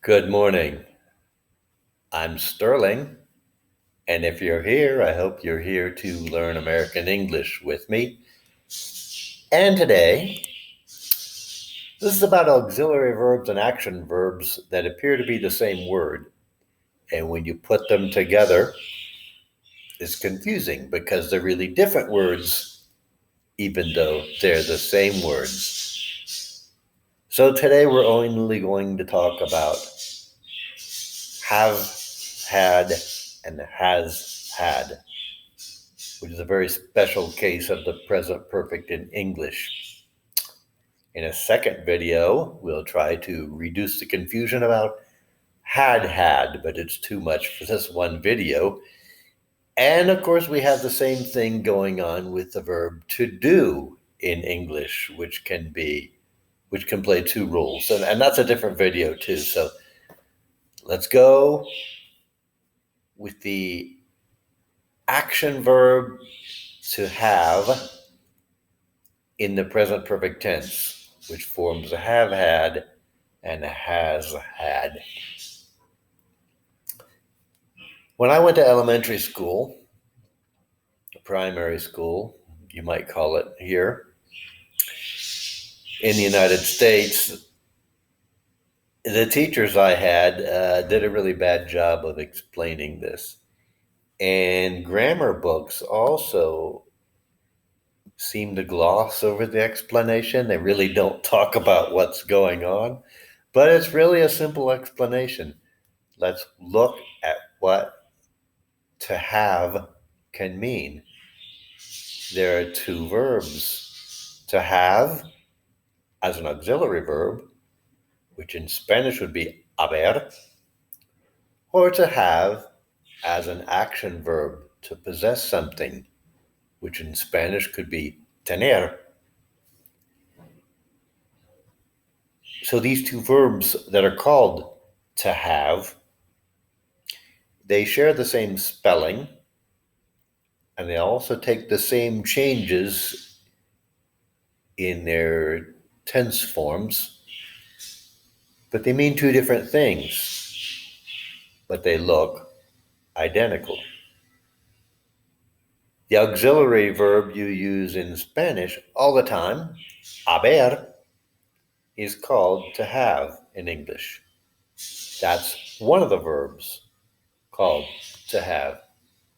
Good morning. I'm Sterling, and if you're here, I hope you're here to learn American English with me. And today, this is about auxiliary verbs and action verbs that appear to be the same word. And when you put them together, it's confusing because they're really different words, even though they're the same words. So today, we're only going to talk about have had and has had, which is a very special case of the present perfect in English. In a second video, we'll try to reduce the confusion about had, but it's too much for this one video. And of course, we have the same thing going on with the verb to do in English, which can play two roles. And that's a different video too. So let's go with the action verb to have in the present perfect tense, which forms a have had and a has had. When I went to elementary school, primary school, you might call it here, in the United States, the teachers I had did a really bad job of explaining this. And grammar books also seem to gloss over the explanation. They really don't talk about what's going on, but it's really a simple explanation. Let's look at what to have can mean. There are two verbs. To have as an auxiliary verb, which in Spanish would be haber, or to have as an action verb, to possess something, which in Spanish could be tener. So these two verbs that are called to have, they share the same spelling, and they also take the same changes in their tense forms, but they mean two different things, but they look identical. The auxiliary verb you use in Spanish all the time, haber, is called to have in English. That's one of the verbs called to have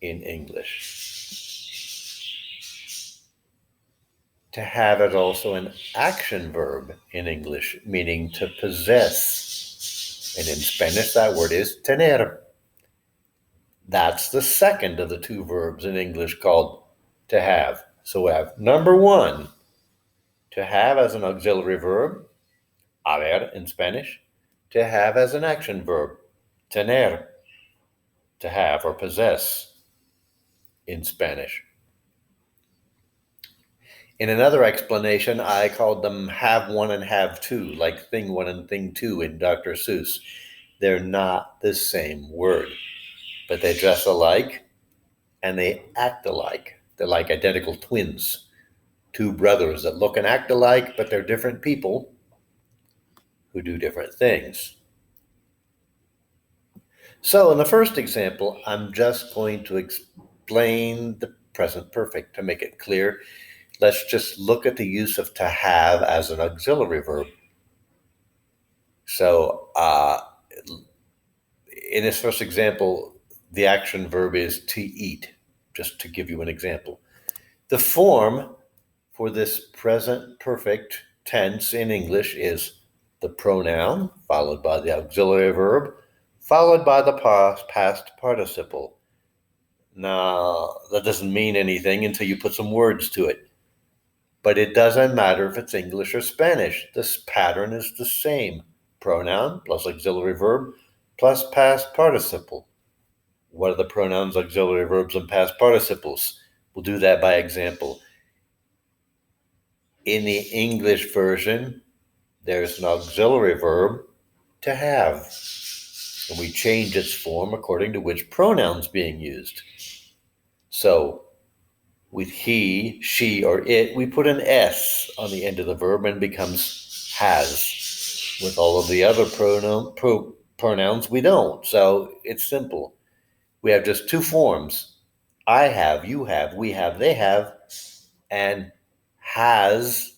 in English. To have is also an action verb in English, meaning to possess. And in Spanish, that word is tener. That's the second of the two verbs in English called to have. So we have number one, to have as an auxiliary verb, haber in Spanish. To have as an action verb, tener, to have or possess in Spanish. In another explanation, I called them have one and have two, like thing one and thing two in Dr. Seuss. They're not the same word, but they dress alike and they act alike. They're like identical twins, two brothers that look and act alike, but they're different people who do different things. So in the first example, I'm just going to explain the present perfect to make it clear. Let's just look at the use of to have as an auxiliary verb. So in this first example, the action verb is to eat, just to give you an example. The form for this present perfect tense in English is the pronoun, followed by the auxiliary verb, followed by the past participle. Now, that doesn't mean anything until you put some words to it. But it doesn't matter if it's English or Spanish. This pattern is the same. Pronoun plus auxiliary verb plus past participle. What are the pronouns, auxiliary verbs, and past participles? We'll do that by example. In the English version, there's an auxiliary verb, to have. And we change its form according to which pronoun's being used. So with he, she, or it, we put an S on the end of the verb and it becomes has. With all of the other pronouns, we don't. So it's simple. We have just two forms. I have, you have, we have, they have, and has,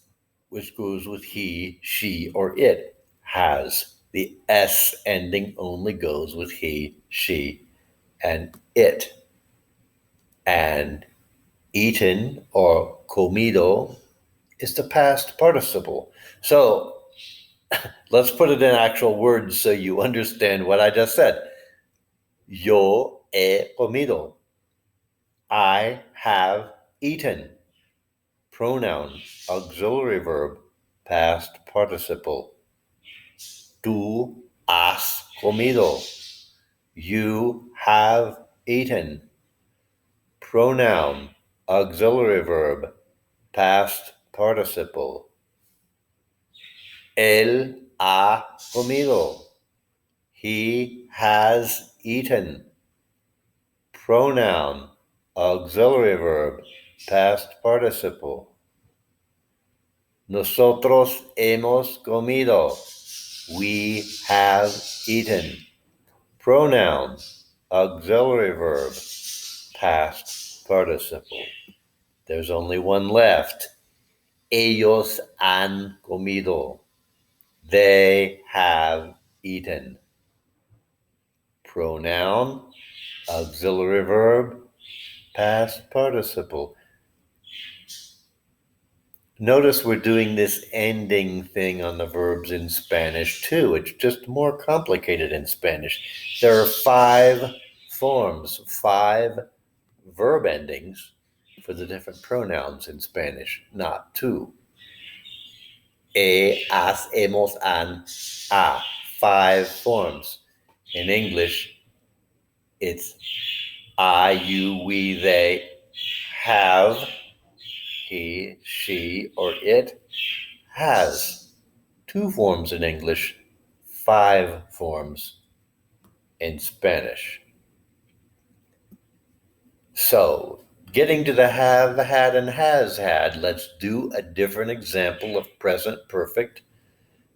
which goes with he, she, or it, has. The S ending only goes with he, she, and it. And eaten or comido is the past participle. So let's put it in actual words so you understand what I just said. Yo he comido. I have eaten. Pronoun, auxiliary verb, past participle. Tú has comido. You have eaten. Pronoun, auxiliary verb, past participle. Él ha comido. He has eaten. Pronoun, auxiliary verb, past participle. Nosotros hemos comido. We have eaten. Pronoun, auxiliary verb, past participle. There's only one left. Ellos han comido. They have eaten. Pronoun, auxiliary verb, past participle. Notice we're doing this ending thing on the verbs in Spanish too. It's just more complicated in Spanish. There are 5 forms, 5 verb endings for the different pronouns in Spanish, not 2. Has, hemos, han, ha. 5 forms. In English, it's I, you, we, they have, he, she, or it has. 2 forms in English, 5 forms in Spanish. So, getting to the have had and has had, let's do a different example of present perfect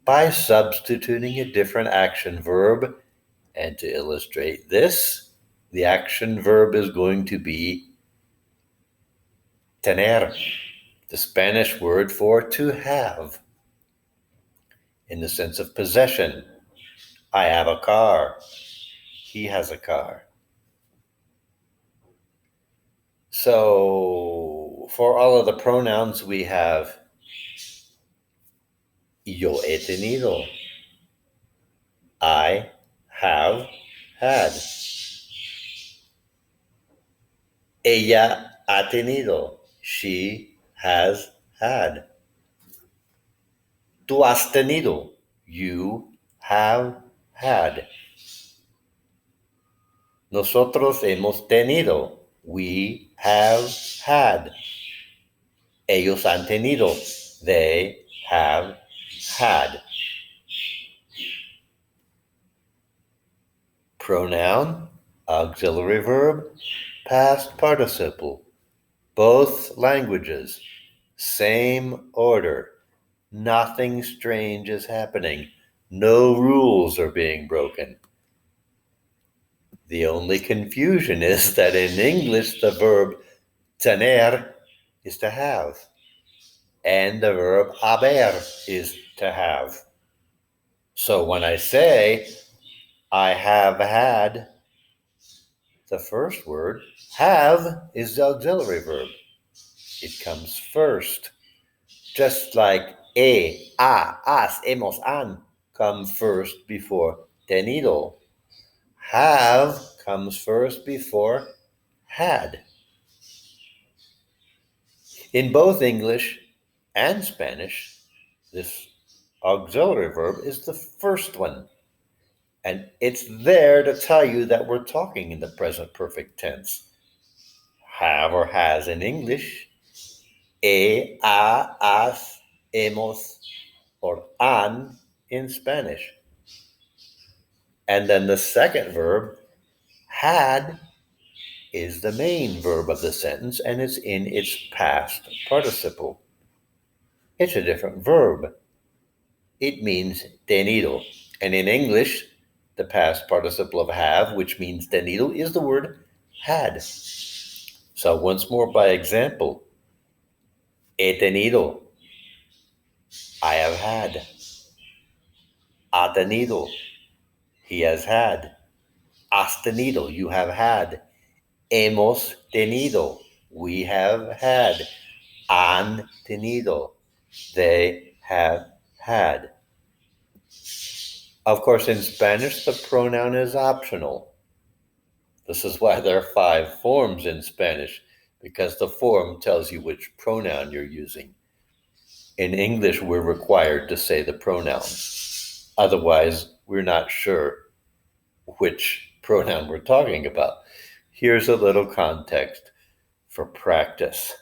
by substituting a different action verb. And to illustrate this, the action verb is going to be tener, the Spanish word for to have, in the sense of possession. I have a car. He has a car. So for all of the pronouns, we have yo he tenido. I have had. Ella ha tenido. She has had. Tú has tenido. You have had. Nosotros hemos tenido. We have had. Ellos han tenido. They have had. Pronoun, auxiliary verb, past participle. Both languages. Same order. Nothing strange is happening. No rules are being broken. The only confusion is that in English the verb tener is to have, and the verb haber is to have. So when I say I have had, the first word, have, is the auxiliary verb. It comes first. Just like has, hemos, han come first before tenido. Have comes first before had. In both English and Spanish, this auxiliary verb is the first one. And it's there to tell you that we're talking in the present perfect tense. Have or has in English, has, hemos, or han in Spanish. And then the second verb, had, is the main verb of the sentence and it's in its past participle. It's a different verb. It means tenido. And in English, the past participle of have, which means tenido, is the word had. So once more by example, he tenido, I have had. Ha tenido, he has had. Has tenido, you have had. Hemos tenido, we have had. Han tenido, they have had. Of course, in Spanish, the pronoun is optional. This is why there are 5 forms in Spanish, because the form tells you which pronoun you're using. In English, we're required to say the pronoun. Otherwise, we're not sure which pronoun we're talking about. Here's a little context for practice.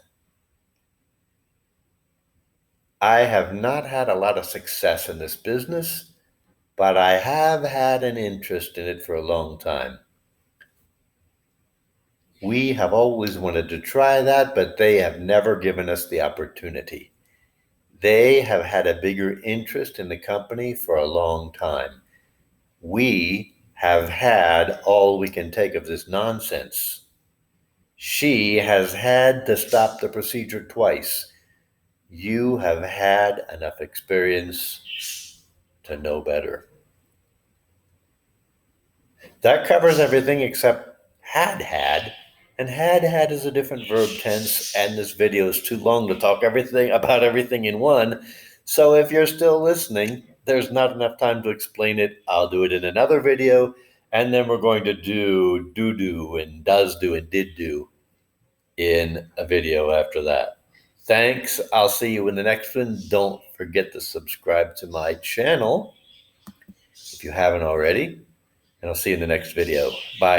I have not had a lot of success in this business, but I have had an interest in it for a long time. We have always wanted to try that, but they have never given us the opportunity. They have had a bigger interest in the company for a long time. We have had all we can take of this nonsense. She has had to stop the procedure twice. You have had enough experience to know better. That covers everything except had. And had is a different verb tense, and this video is too long to talk about everything in one. So if you're still listening, there's not enough time to explain it. I'll do it in another video, and then we're going to do and does do and did do in a video after that. Thanks. I'll see you in the next one. Don't forget to subscribe to my channel if you haven't already, and I'll see you in the next video. Bye.